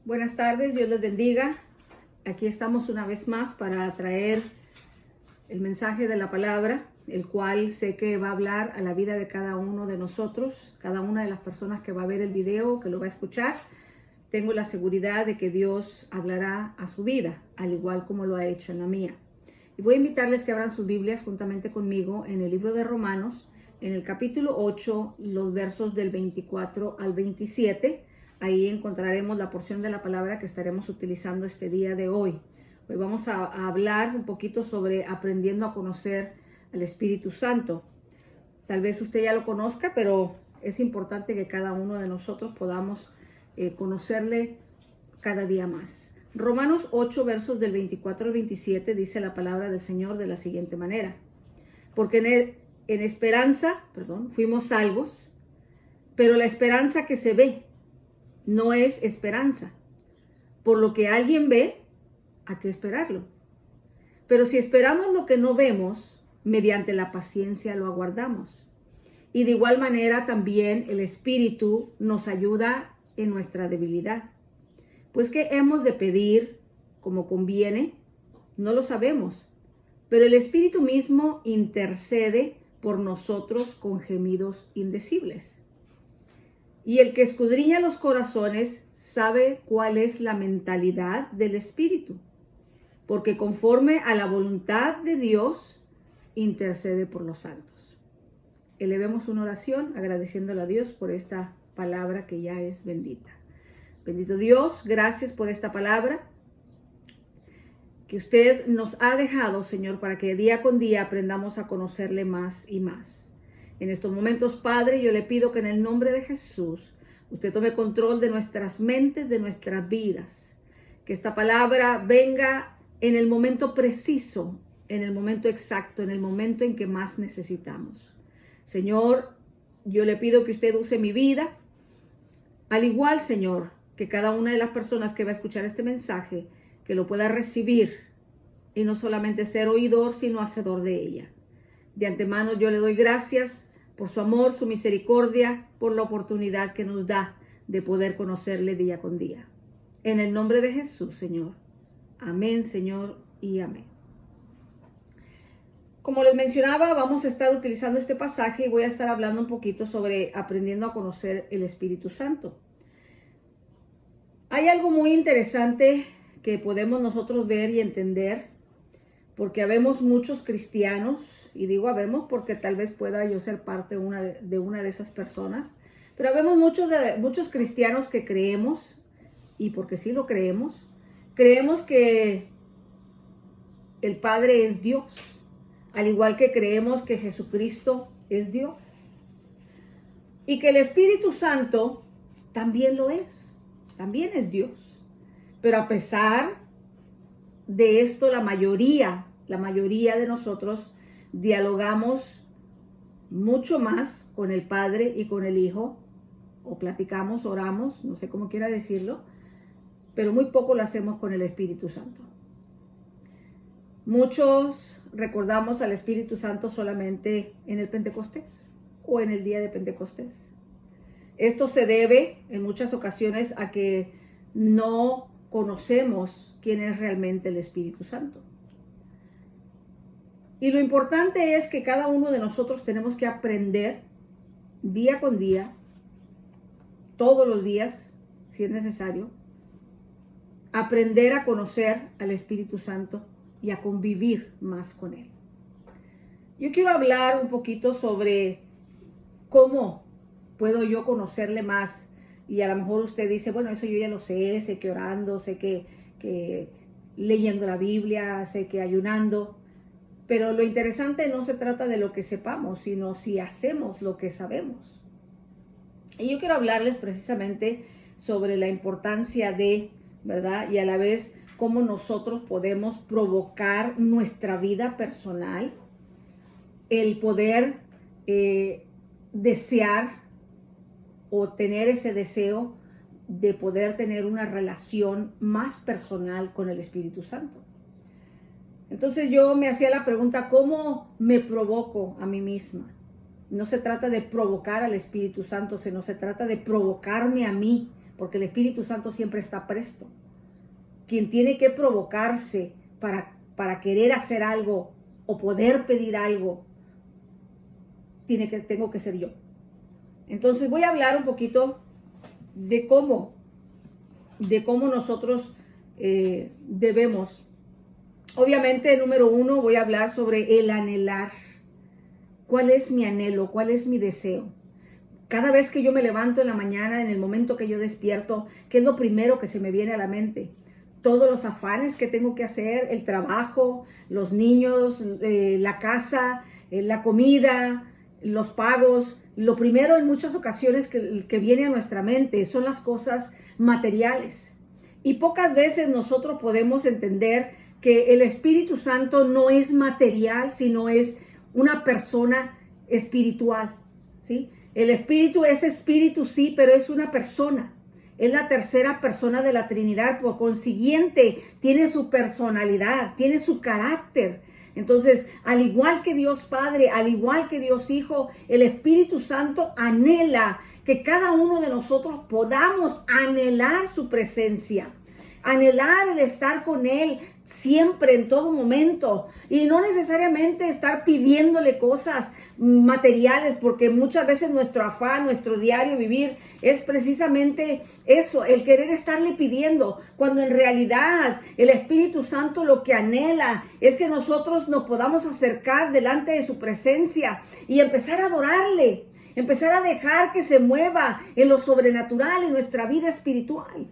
Buenas tardes, Dios les bendiga. Aquí estamos una vez más para traer el mensaje de la palabra, el cual sé que va a hablar a la vida de cada uno de nosotros, cada una de las personas que va a ver el video, que lo va a escuchar. Tengo la seguridad de que Dios hablará a su vida, al igual como lo ha hecho en la mía. Y voy a invitarles que abran sus Biblias juntamente conmigo en el libro de Romanos, en el capítulo 8, los versos del 24 al 27. Ahí encontraremos la porción de la palabra que estaremos utilizando este día de hoy. Hoy vamos a hablar un poquito sobre aprendiendo a conocer al Espíritu Santo. Tal vez usted ya lo conozca, pero es importante que cada uno de nosotros podamos conocerle cada día más. Romanos 8, versos del 24 al 27, dice la palabra del Señor de la siguiente manera. Porque en esperanza, fuimos salvos, pero la esperanza que se ve no es esperanza. Por lo que alguien ve, hay que esperarlo. Pero si esperamos lo que no vemos, mediante la paciencia lo aguardamos. Y de igual manera también el Espíritu nos ayuda en nuestra debilidad. Pues ¿qué hemos de pedir como conviene? No lo sabemos. Pero el Espíritu mismo intercede por nosotros con gemidos indecibles. Y el que escudriña los corazones sabe cuál es la mentalidad del Espíritu, porque conforme a la voluntad de Dios, intercede por los santos. Elevemos una oración agradeciéndole a Dios por esta palabra que ya es bendita. Bendito Dios, gracias por esta palabra que usted nos ha dejado, Señor, para que día con día aprendamos a conocerle más y más. En estos momentos, Padre, yo le pido que en el nombre de Jesús, usted tome control de nuestras mentes, de nuestras vidas. Que esta palabra venga en el momento preciso, en el momento exacto, en el momento en que más necesitamos. Señor, yo le pido que usted use mi vida, al igual, Señor, que cada una de las personas que va a escuchar este mensaje, que lo pueda recibir y no solamente ser oidor, sino hacedor de ella. De antemano yo le doy gracias por su amor, su misericordia, por la oportunidad que nos da de poder conocerle día con día. En el nombre de Jesús, Señor. Amén, Señor, y amén. Como les mencionaba, vamos a estar utilizando este pasaje y voy a estar hablando un poquito sobre aprendiendo a conocer el Espíritu Santo. Hay algo muy interesante que podemos nosotros ver y entender, porque habemos muchos cristianos, y digo habemos porque tal vez pueda yo ser parte de una de esas personas, pero habemos muchos cristianos que creemos, y porque sí lo creemos que el Padre es Dios, al igual que creemos que Jesucristo es Dios, y que el Espíritu Santo también lo es, también es Dios. Pero a pesar de esto, la mayoría de nosotros dialogamos mucho más con el Padre y con el Hijo, o platicamos, oramos, no sé cómo quiera decirlo, pero muy poco lo hacemos con el Espíritu Santo. Muchos recordamos al Espíritu Santo solamente en el Pentecostés o en el día de Pentecostés. Esto se debe en muchas ocasiones a que no conocemos quién es realmente el Espíritu Santo. Y lo importante es que cada uno de nosotros tenemos que aprender día con día, todos los días, si es necesario, aprender a conocer al Espíritu Santo y a convivir más con Él. Yo quiero hablar un poquito sobre cómo puedo yo conocerle más. Y a lo mejor usted dice, bueno, eso yo ya lo sé que orando, sé que leyendo la Biblia, sé que ayunando. Pero lo interesante no se trata de lo que sepamos, sino si hacemos lo que sabemos. Y yo quiero hablarles precisamente sobre la importancia de, ¿verdad? Y a la vez cómo nosotros podemos provocar nuestra vida personal, el poder desear o tener ese deseo de poder tener una relación más personal con el Espíritu Santo. Entonces yo me hacía la pregunta, ¿cómo me provoco a mí misma? No se trata de provocar al Espíritu Santo, sino se trata de provocarme a mí porque el Espíritu Santo siempre está presto. Quien tiene que provocarse para querer hacer algo o poder pedir algo, tengo que ser yo. Entonces voy a hablar un poquito de cómo nosotros debemos. Obviamente, número 1, voy a hablar sobre el anhelar. ¿Cuál es mi anhelo? ¿Cuál es mi deseo? Cada vez que yo me levanto en la mañana, en el momento que yo despierto, ¿qué es lo primero que se me viene a la mente? Todos los afanes que tengo que hacer, el trabajo, los niños, la casa, la comida, los pagos. Lo primero en muchas ocasiones que viene a nuestra mente son las cosas materiales. Y pocas veces nosotros podemos entender que el Espíritu Santo no es material, sino es una persona espiritual, ¿sí? El Espíritu es espíritu, sí, pero es una persona. Es la tercera persona de la Trinidad, por consiguiente, tiene su personalidad, tiene su carácter. Entonces, al igual que Dios Padre, al igual que Dios Hijo, el Espíritu Santo anhela que cada uno de nosotros podamos anhelar su presencia, anhelar el estar con Él siempre, en todo momento, y no necesariamente estar pidiéndole cosas materiales, porque muchas veces nuestro afán, nuestro diario vivir es precisamente eso, el querer estarle pidiendo, cuando en realidad el Espíritu Santo lo que anhela es que nosotros nos podamos acercar delante de su presencia y empezar a adorarle, empezar a dejar que se mueva en lo sobrenatural, en nuestra vida espiritual.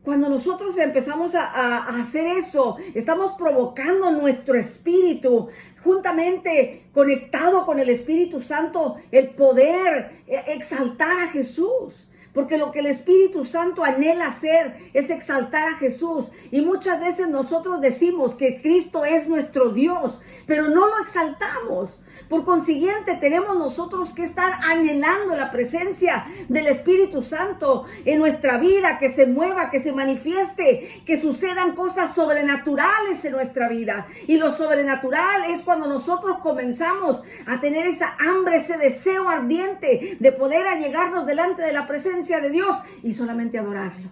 Cuando nosotros empezamos a hacer eso, estamos provocando nuestro espíritu, juntamente conectado con el Espíritu Santo, el poder exaltar a Jesús. Porque lo que el Espíritu Santo anhela hacer es exaltar a Jesús. Y muchas veces nosotros decimos que Cristo es nuestro Dios, pero no lo exaltamos. Por consiguiente, tenemos nosotros que estar anhelando la presencia del Espíritu Santo en nuestra vida, que se mueva, que se manifieste, que sucedan cosas sobrenaturales en nuestra vida. Y lo sobrenatural es cuando nosotros comenzamos a tener esa hambre, ese deseo ardiente de poder allegarnos delante de la presencia de Dios y solamente adorarlo.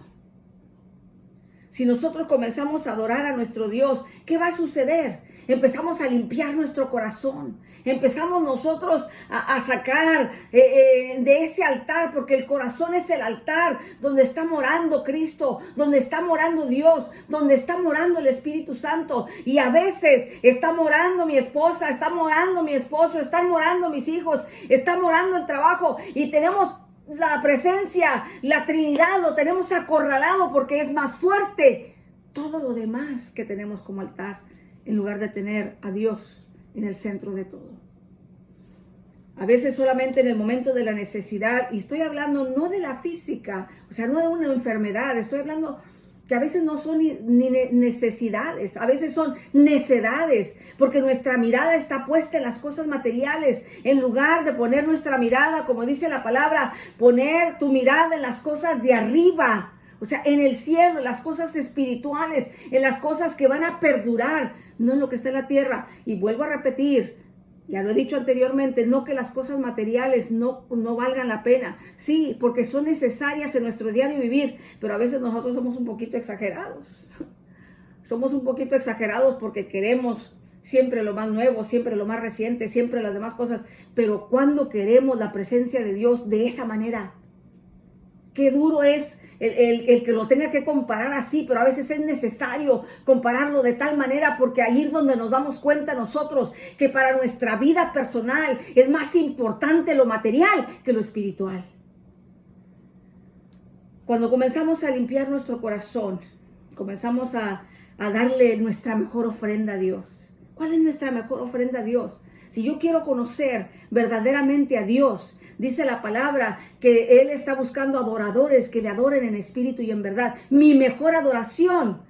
Si nosotros comenzamos a adorar a nuestro Dios, ¿qué va a suceder? Empezamos a limpiar nuestro corazón. Empezamos nosotros a sacar de ese altar, porque el corazón es el altar donde está morando Cristo, donde está morando Dios, donde está morando el Espíritu Santo. Y a veces está morando mi esposa, está morando mi esposo, están morando mis hijos, está morando el trabajo y tenemos la presencia, la Trinidad, lo tenemos acorralado porque es más fuerte todo lo demás que tenemos como altar, en lugar de tener a Dios en el centro de todo. A veces solamente en el momento de la necesidad, y estoy hablando no de la física, o sea, no de una enfermedad, estoy hablando que a veces no son ni necesidades, a veces son necedades, porque nuestra mirada está puesta en las cosas materiales, en lugar de poner nuestra mirada, como dice la palabra, poner tu mirada en las cosas de arriba, o sea, en el cielo, en las cosas espirituales, en las cosas que van a perdurar, no en lo que está en la tierra. Y vuelvo a repetir, ya lo he dicho anteriormente, no que las cosas materiales no valgan la pena. Sí, porque son necesarias en nuestro diario vivir, pero a veces nosotros somos un poquito exagerados. Somos un poquito exagerados porque queremos siempre lo más nuevo, siempre lo más reciente, siempre las demás cosas. Pero cuando queremos la presencia de Dios de esa manera, qué duro es el que lo tenga que comparar así, pero a veces es necesario compararlo de tal manera, porque ahí es donde nos damos cuenta nosotros que para nuestra vida personal es más importante lo material que lo espiritual. Cuando comenzamos a limpiar nuestro corazón, comenzamos a darle nuestra mejor ofrenda a Dios. ¿Cuál es nuestra mejor ofrenda a Dios? Si yo quiero conocer verdaderamente a Dios, dice la palabra que Él está buscando adoradores que le adoren en espíritu y en verdad. Mi mejor adoración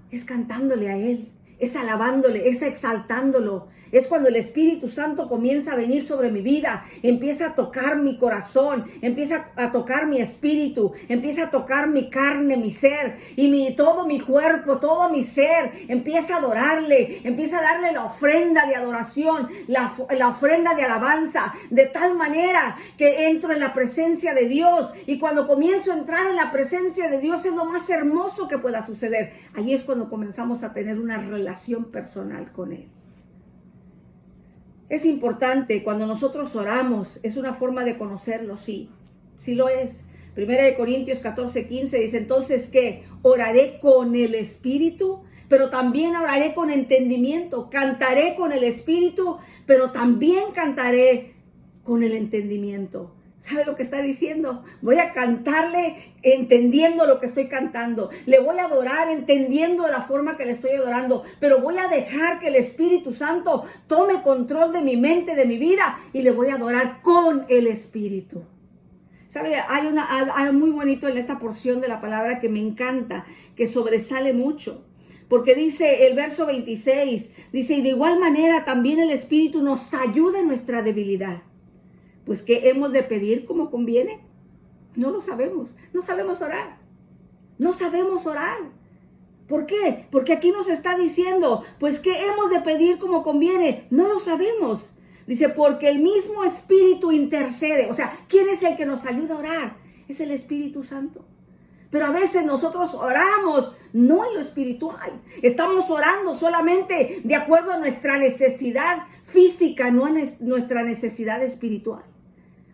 es cantándole a Él, es alabándole, es exaltándolo. Es cuando el Espíritu Santo comienza a venir sobre mi vida, empieza a tocar mi corazón, empieza a tocar mi espíritu, empieza a tocar mi carne, mi ser y todo mi cuerpo, todo mi ser. Empieza a adorarle, empieza a darle la ofrenda de adoración, la ofrenda de alabanza, de tal manera que entro en la presencia de Dios. Y cuando comienzo a entrar en la presencia de Dios es lo más hermoso que pueda suceder. Ahí es cuando comenzamos a tener una relación personal con Él. Es importante, cuando nosotros oramos, es una forma de conocerlo, sí lo es. 1 Corintios 14:15 dice, entonces, ¿qué? Oraré con el Espíritu, pero también oraré con entendimiento. Cantaré con el Espíritu, pero también cantaré con el entendimiento. ¿Sabe lo que está diciendo? Voy a cantarle entendiendo lo que estoy cantando. Le voy a adorar entendiendo la forma que le estoy adorando. Pero voy a dejar que el Espíritu Santo tome control de mi mente, de mi vida. Y le voy a adorar con el Espíritu. ¿Sabe? Hay muy bonito en esta porción de la palabra que me encanta, que sobresale mucho. Porque dice el verso 26, dice, y de igual manera también el Espíritu nos ayuda en nuestra debilidad. Pues, ¿qué hemos de pedir como conviene? No lo sabemos. No sabemos orar. No sabemos orar. ¿Por qué? Porque aquí nos está diciendo, pues, ¿qué hemos de pedir como conviene? No lo sabemos. Dice, porque el mismo Espíritu intercede. O sea, ¿quién es el que nos ayuda a orar? Es el Espíritu Santo. Pero a veces nosotros oramos no en lo espiritual. Estamos orando solamente de acuerdo a nuestra necesidad física, no a nuestra necesidad espiritual.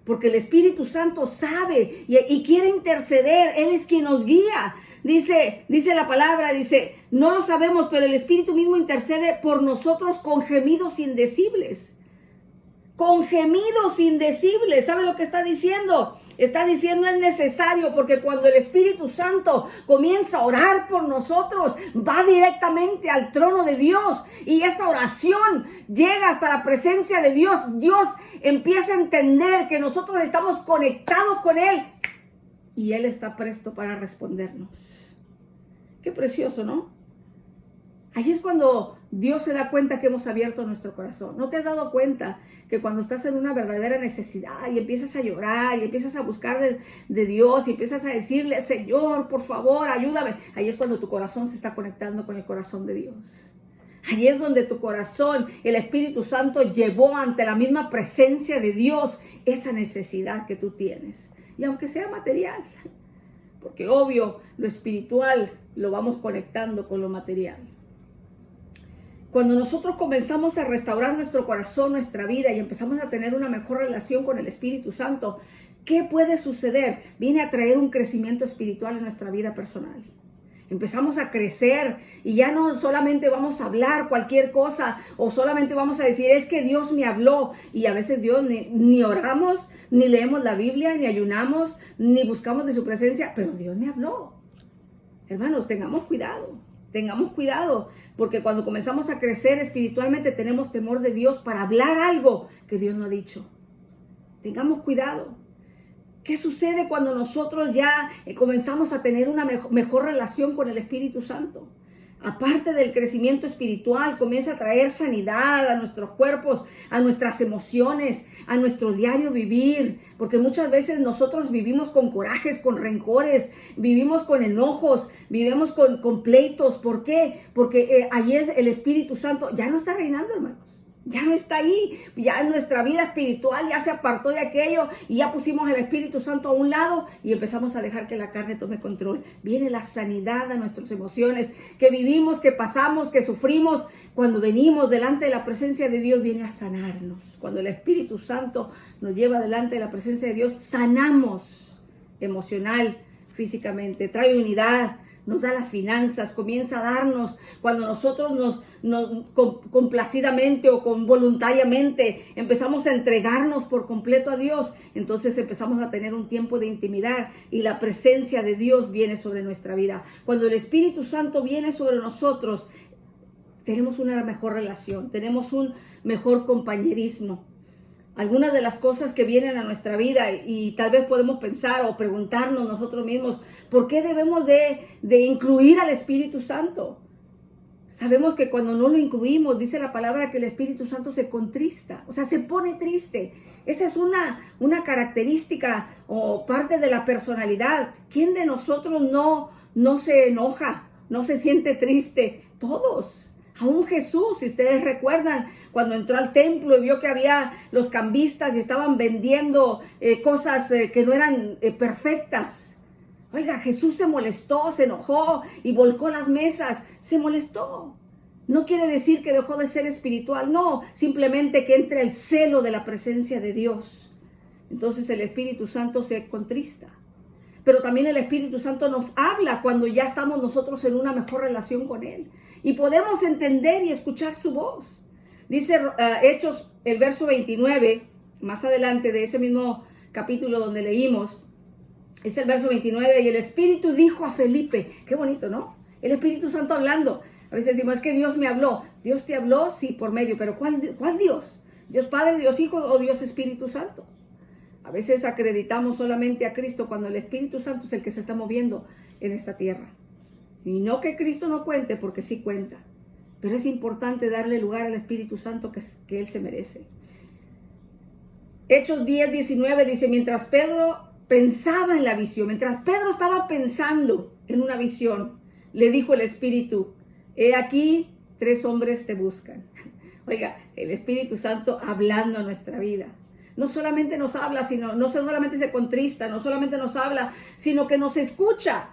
Porque el Espíritu Santo sabe y quiere interceder. Él es quien nos guía. Dice la palabra, dice, no lo sabemos, pero el Espíritu mismo intercede por nosotros con gemidos indecibles. Con gemidos indecibles. ¿Sabe lo que está diciendo? Está diciendo es necesario, porque cuando el Espíritu Santo comienza a orar por nosotros, va directamente al trono de Dios y esa oración llega hasta la presencia de Dios. Dios empieza a entender que nosotros estamos conectados con Él y Él está presto para respondernos. Qué precioso, ¿no? Ahí es cuando Dios se da cuenta que hemos abierto nuestro corazón. ¿No te has dado cuenta que cuando estás en una verdadera necesidad y empiezas a llorar y empiezas a buscar de Dios y empiezas a decirle, Señor, por favor, ayúdame? Ahí es cuando tu corazón se está conectando con el corazón de Dios. Ahí es donde tu corazón, el Espíritu Santo llevó ante la misma presencia de Dios esa necesidad que tú tienes. Y aunque sea material, porque obvio, lo espiritual lo vamos conectando con lo material. Cuando nosotros comenzamos a restaurar nuestro corazón, nuestra vida y empezamos a tener una mejor relación con el Espíritu Santo, ¿qué puede suceder? Viene a traer un crecimiento espiritual en nuestra vida personal. Empezamos a crecer y ya no solamente vamos a hablar cualquier cosa o solamente vamos a decir, es que Dios me habló. Y a veces Dios ni oramos, ni leemos la Biblia, ni ayunamos, ni buscamos de su presencia, pero Dios me habló. Hermanos, tengamos cuidado. Tengamos cuidado, porque cuando comenzamos a crecer espiritualmente tenemos temor de Dios para hablar algo que Dios no ha dicho. Tengamos cuidado. ¿Qué sucede cuando nosotros ya comenzamos a tener una mejor relación con el Espíritu Santo? Aparte del crecimiento espiritual, comienza a traer sanidad a nuestros cuerpos, a nuestras emociones, a nuestro diario vivir. Porque muchas veces nosotros vivimos con corajes, con rencores, vivimos con enojos, vivimos con pleitos. ¿Por qué? Porque ahí es el Espíritu Santo ya no está reinando, hermanos. Ya no está ahí, ya nuestra vida espiritual ya se apartó de aquello y ya pusimos el Espíritu Santo a un lado y empezamos a dejar que la carne tome control. Viene la sanidad a nuestras emociones, que vivimos, que pasamos, que sufrimos. Cuando venimos delante de la presencia de Dios, viene a sanarnos. Cuando el Espíritu Santo nos lleva delante de la presencia de Dios, sanamos emocional, físicamente, trae unidad. Nos da las finanzas, comienza a darnos, cuando nosotros complacidamente o voluntariamente empezamos a entregarnos por completo a Dios, entonces empezamos a tener un tiempo de intimidad y la presencia de Dios viene sobre nuestra vida. Cuando el Espíritu Santo viene sobre nosotros, tenemos una mejor relación, tenemos un mejor compañerismo. Algunas de las cosas que vienen a nuestra vida y tal vez podemos pensar o preguntarnos nosotros mismos, ¿por qué debemos de incluir al Espíritu Santo? sabemos que cuando no lo incluimos, dice la palabra que el Espíritu Santo se contrista, o sea, se pone triste. Esa es una característica o parte de la personalidad. ¿Quién de nosotros no se enoja, no se siente triste? Todos. Aún Jesús, si ustedes recuerdan, cuando entró al templo y vio que había los cambistas y estaban vendiendo cosas que no eran perfectas. Oiga, Jesús se molestó, se enojó y volcó las mesas. Se molestó. No quiere decir que dejó de ser espiritual, no, simplemente que entre el celo de la presencia de Dios. Entonces el Espíritu Santo se contrista. Pero también el Espíritu Santo nos habla cuando ya estamos nosotros en una mejor relación con Él. Y podemos entender y escuchar su voz. Dice Hechos, el verso 29, más adelante de ese mismo capítulo donde leímos, es el verso 29, y el Espíritu dijo a Felipe, qué bonito, ¿no? El Espíritu Santo hablando. A veces decimos, es que Dios me habló. Dios te habló, sí, por medio, pero ¿cuál Dios? ¿Dios Padre, Dios Hijo o Dios Espíritu Santo? A veces acreditamos solamente a Cristo cuando el Espíritu Santo es el que se está moviendo en esta tierra. Y no que Cristo no cuente, porque sí cuenta. Pero es importante darle lugar al Espíritu Santo que Él se merece. Hechos 10:19 dice, mientras Pedro pensaba en la visión, mientras Pedro estaba pensando en una visión, le dijo el Espíritu, he aquí 3 hombres te buscan. Oiga, el Espíritu Santo hablando en nuestra vida. No solamente nos habla, no solamente se contrista, no solamente nos habla, sino que nos escucha.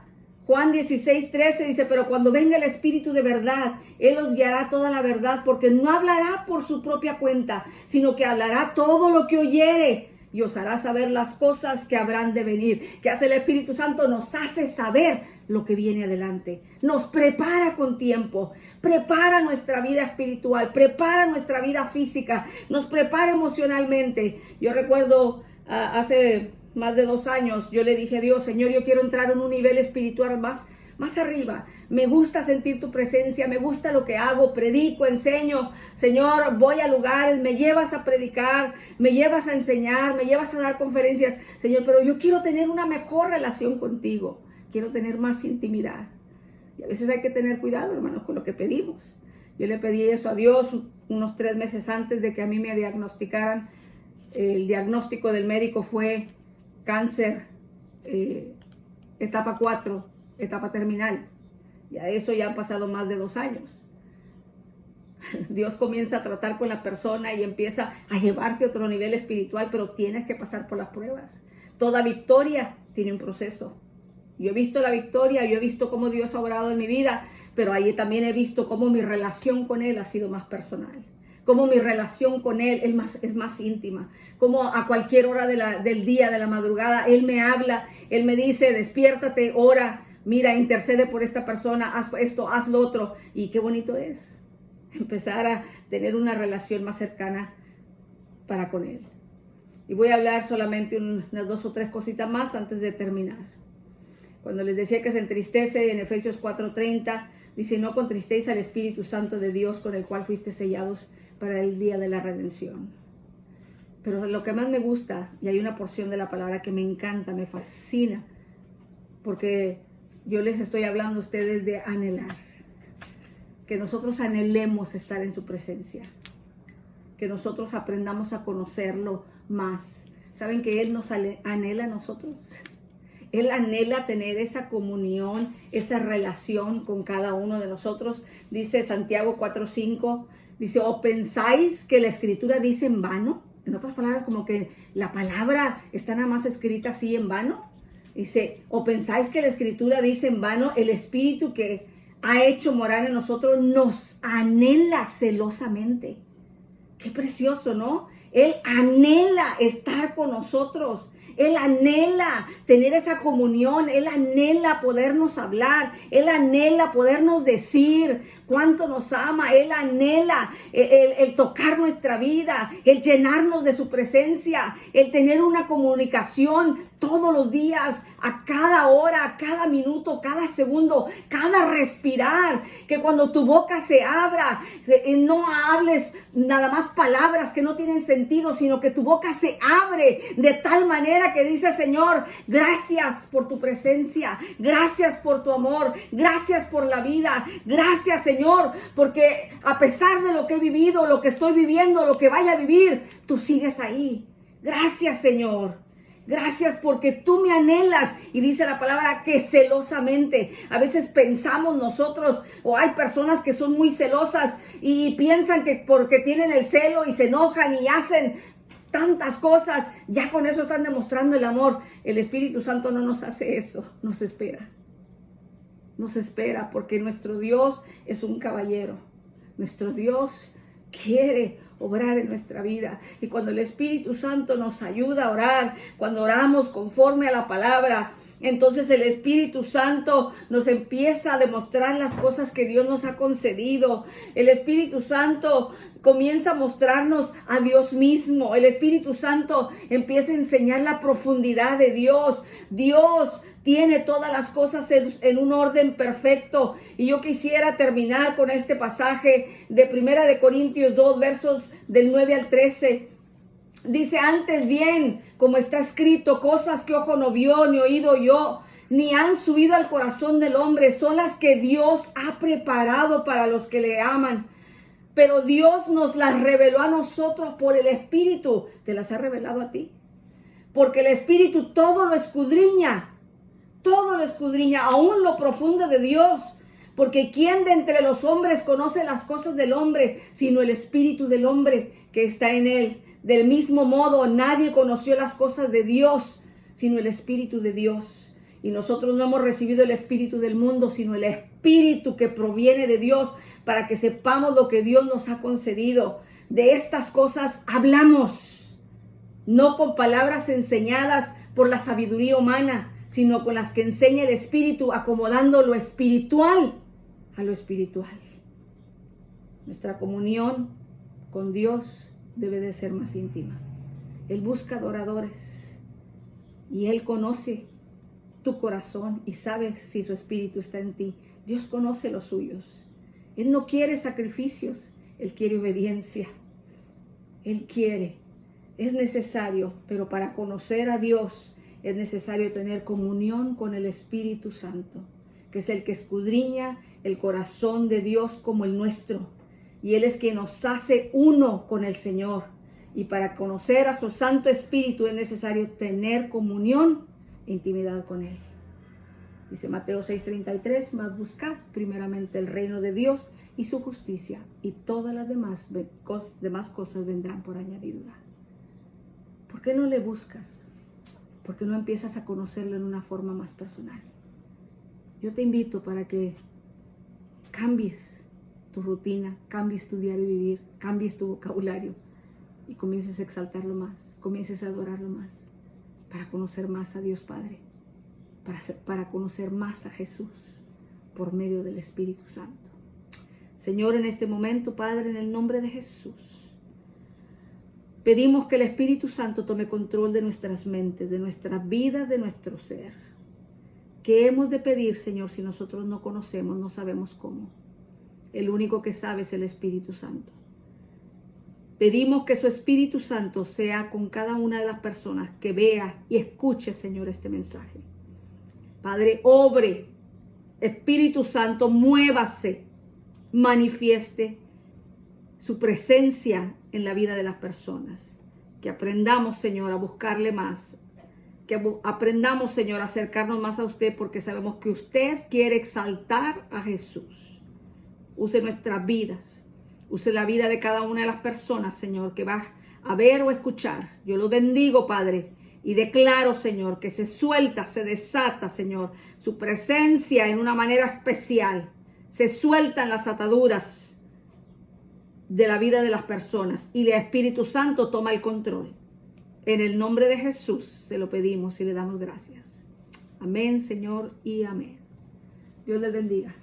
Juan 16:13 dice, pero cuando venga el Espíritu de verdad, Él os guiará toda la verdad, porque no hablará por su propia cuenta, sino que hablará todo lo que oyere y os hará saber las cosas que habrán de venir. ¿Qué hace el Espíritu Santo? Nos hace saber lo que viene adelante. Nos prepara con tiempo, prepara nuestra vida espiritual, prepara nuestra vida física, nos prepara emocionalmente. Yo recuerdo hace más de 2 años, yo le dije a Dios, Señor, yo quiero entrar en un nivel espiritual más arriba. Me gusta sentir tu presencia, me gusta lo que hago, predico, enseño. Señor, voy a lugares, me llevas a predicar, me llevas a enseñar, me llevas a dar conferencias. Señor, pero yo quiero tener una mejor relación contigo. Quiero tener más intimidad. Y a veces hay que tener cuidado, hermanos, con lo que pedimos. Yo le pedí eso a Dios unos 3 meses antes de que a mí me diagnosticaran. El diagnóstico del médico fue cáncer, etapa 4, etapa terminal. Y a eso ya han pasado más de 2 años. Dios comienza a tratar con la persona y empieza a llevarte a otro nivel espiritual, pero tienes que pasar por las pruebas. Toda victoria tiene un proceso. Yo he visto la victoria, yo he visto cómo Dios ha obrado en mi vida, pero ahí también he visto cómo mi relación con Él ha sido más personal. Cómo mi relación con Él es más íntima. Cómo a cualquier hora del día, de la madrugada, Él me habla, Él me dice, despiértate, ora, mira, intercede por esta persona, haz esto, haz lo otro. Y qué bonito es empezar a tener una relación más cercana para con Él. Y voy a hablar solamente unas 2 o 3 cositas más antes de terminar. Cuando les decía que se entristece, en Efesios 4:30, dice, no contristéis al Espíritu Santo de Dios, con el cual fuiste sellados para el día de la redención. Pero lo que más me gusta, y hay una porción de la palabra que me encanta, me fascina, porque yo les estoy hablando a ustedes de anhelar. Que nosotros anhelemos estar en su presencia. Que nosotros aprendamos a conocerlo más. ¿Saben que Él nos anhela a nosotros? Él anhela tener esa comunión, esa relación con cada uno de nosotros. Dice Santiago 4:5, dice, ¿o pensáis que la Escritura dice en vano? En otras palabras, como que la palabra está nada más escrita así en vano. Dice, ¿o pensáis que la Escritura dice en vano? El Espíritu que ha hecho morar en nosotros nos anhela celosamente. Qué precioso, ¿no? Él anhela estar con nosotros. Él anhela tener esa comunión, Él anhela podernos hablar, Él anhela podernos decir cuánto nos ama, Él anhela el tocar nuestra vida, el llenarnos de su presencia, el tener una comunicación todos los días, a cada hora, a cada minuto, cada segundo, cada respirar, que cuando tu boca se abra, no hables nada más palabras que no tienen sentido, sino que tu boca se abre de tal manera manera que dice, Señor, gracias por tu presencia, gracias por tu amor, gracias por la vida, gracias, Señor, porque a pesar de lo que he vivido, lo que estoy viviendo, lo que vaya a vivir, tú sigues ahí. Gracias, Señor. Gracias porque tú me anhelas, y dice la palabra que celosamente. A veces pensamos nosotros, o hay personas que son muy celosas y piensan que porque tienen el celo y se enojan y hacen tantas cosas, ya con eso están demostrando el amor. El Espíritu Santo no nos hace eso, nos espera. Nos espera porque nuestro Dios es un caballero. Nuestro Dios quiere obrar en nuestra vida. Y cuando el Espíritu Santo nos ayuda a orar, cuando oramos conforme a la palabra, entonces el Espíritu Santo nos empieza a demostrar las cosas que Dios nos ha concedido. El Espíritu Santo comienza a mostrarnos a Dios mismo. El Espíritu Santo empieza a enseñar la profundidad de Dios. Dios tiene todas las cosas en un orden perfecto. Y yo quisiera terminar con este pasaje de 1 de Corintios 2, versos del 9 al 13. Dice, antes bien, como está escrito, cosas que ojo no vio, ni oído oyó, ni han subido al corazón del hombre, son las que Dios ha preparado para los que le aman. Pero Dios nos las reveló a nosotros por el Espíritu. ¿Te las ha revelado a ti? Porque el Espíritu todo lo escudriña, aún lo profundo de Dios. Porque ¿quién de entre los hombres conoce las cosas del hombre, sino el Espíritu del hombre que está en él? Del mismo modo, nadie conoció las cosas de Dios, sino el Espíritu de Dios. Y nosotros no hemos recibido el Espíritu del mundo, sino el Espíritu que proviene de Dios, para que sepamos lo que Dios nos ha concedido. De estas cosas hablamos, no con palabras enseñadas por la sabiduría humana, sino con las que enseña el Espíritu, acomodando lo espiritual a lo espiritual. Nuestra comunión con Dios debe de ser más íntima. Él busca adoradores y Él conoce tu corazón y sabe si su Espíritu está en ti. Dios conoce los suyos. Él no quiere sacrificios, Él quiere obediencia. Él quiere, es necesario, pero para conocer a Dios es necesario tener comunión con el Espíritu Santo, que es el que escudriña el corazón de Dios como el nuestro. Y Él es quien nos hace uno con el Señor. Y para conocer a su Santo Espíritu es necesario tener comunión e intimidad con Él. Dice Mateo 6:33, mas buscad primeramente el reino de Dios y su justicia, y todas las demás cosas vendrán por añadidura. ¿Por qué no le buscas? ¿Por qué no empiezas a conocerlo en una forma más personal? Yo te invito para que cambies tu rutina, cambies tu diario vivir, cambies tu vocabulario y comiences a exaltarlo más, comiences a adorarlo más, para conocer más a Dios Padre, para conocer más a Jesús por medio del Espíritu Santo. Señor, en este momento, Padre, en el nombre de Jesús, pedimos que el Espíritu Santo tome control de nuestras mentes, de nuestras vidas, de nuestro ser. ¿Qué hemos de pedir, Señor, si nosotros no conocemos, no sabemos cómo? El único que sabe es el Espíritu Santo. Pedimos que su Espíritu Santo sea con cada una de las personas que vea y escuche, Señor, este mensaje. Padre, obre. Espíritu Santo, muévase, manifieste su presencia en la vida de las personas. Que aprendamos, Señor, a buscarle más. Que aprendamos, Señor, a acercarnos más a usted, porque sabemos que usted quiere exaltar a Jesús. Use nuestras vidas. Use la vida de cada una de las personas, Señor, que va a ver o escuchar. Yo los bendigo, Padre, y declaro, Señor, que se suelta, se desata, Señor, su presencia en una manera especial. Se sueltan las ataduras de la vida de las personas y el Espíritu Santo toma el control. En el nombre de Jesús se lo pedimos y le damos gracias. Amén, Señor, y amén. Dios les bendiga.